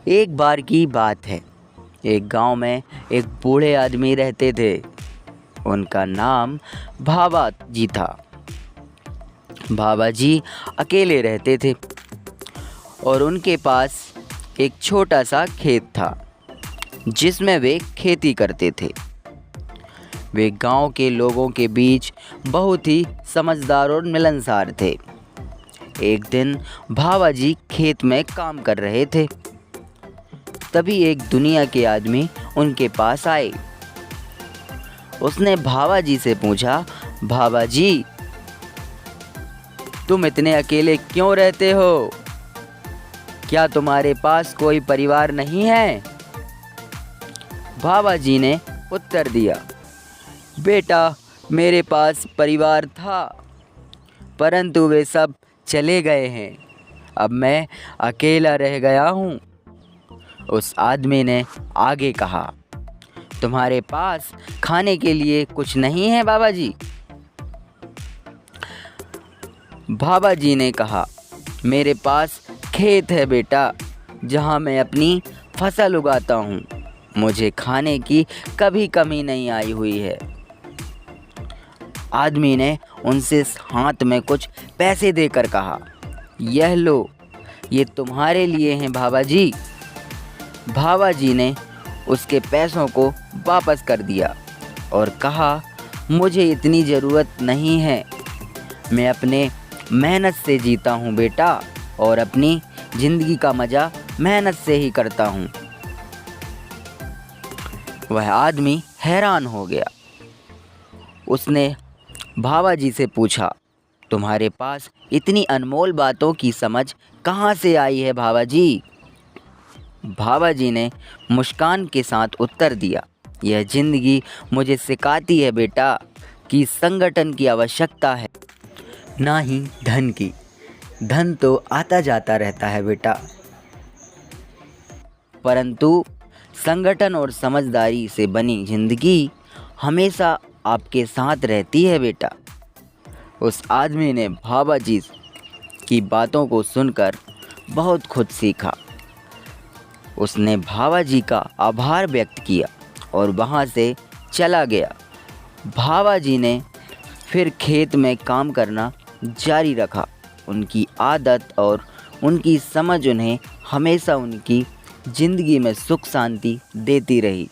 एक बार की बात है। एक गांव में एक बूढ़े आदमी रहते थे। उनका नाम भाबा जी था। भाबा जी अकेले रहते थे और उनके पास एक छोटा सा खेत था जिसमें वे खेती करते थे। वे गांव के लोगों के बीच बहुत ही समझदार और मिलनसार थे। एक दिन भाबा जी खेत में काम कर रहे थे। तभी एक दुनिया के आदमी उनके पास आए। उसने भाबा जी से पूछा, भाबा जी, तुम इतने अकेले क्यों रहते हो? क्या तुम्हारे पास कोई परिवार नहीं है? भाबा जी ने उत्तर दिया, बेटा, मेरे पास परिवार था, परंतु वे सब चले गए हैं। अब मैं अकेला रह गया हूँ। उस आदमी ने आगे कहा, तुम्हारे पास खाने के लिए कुछ नहीं है बाबा जी? भाबा जी ने कहा, मेरे पास खेत है बेटा, जहाँ मैं अपनी फसल उगाता हूँ। मुझे खाने की कभी कमी नहीं आई हुई है। आदमी ने उनसे हाथ में कुछ पैसे देकर कहा, यह लो, ये तुम्हारे लिए हैं भाबा जी। भाबा जी ने उसके पैसों को वापस कर दिया और कहा, मुझे इतनी ज़रूरत नहीं है। मैं अपने मेहनत से जीता हूँ बेटा, और अपनी ज़िंदगी का मज़ा मेहनत से ही करता हूँ। वह आदमी हैरान हो गया। उसने भाबा जी से पूछा, तुम्हारे पास इतनी अनमोल बातों की समझ कहाँ से आई है भाबा जी? भाबा जी ने मुस्कान के साथ उत्तर दिया, यह ज़िंदगी मुझे सिखाती है बेटा कि संगठन की आवश्यकता है, ना ही धन की। धन तो आता जाता रहता है बेटा, परंतु संगठन और समझदारी से बनी ज़िंदगी हमेशा आपके साथ रहती है बेटा। उस आदमी ने भाबा जी की बातों को सुनकर बहुत कुछ सीखा। उसने भाबा जी का आभार व्यक्त किया और वहाँ से चला गया। भाबा जी ने फिर खेत में काम करना जारी रखा। उनकी आदत और उनकी समझ उन्हें हमेशा उनकी ज़िंदगी में सुख शांति देती रही।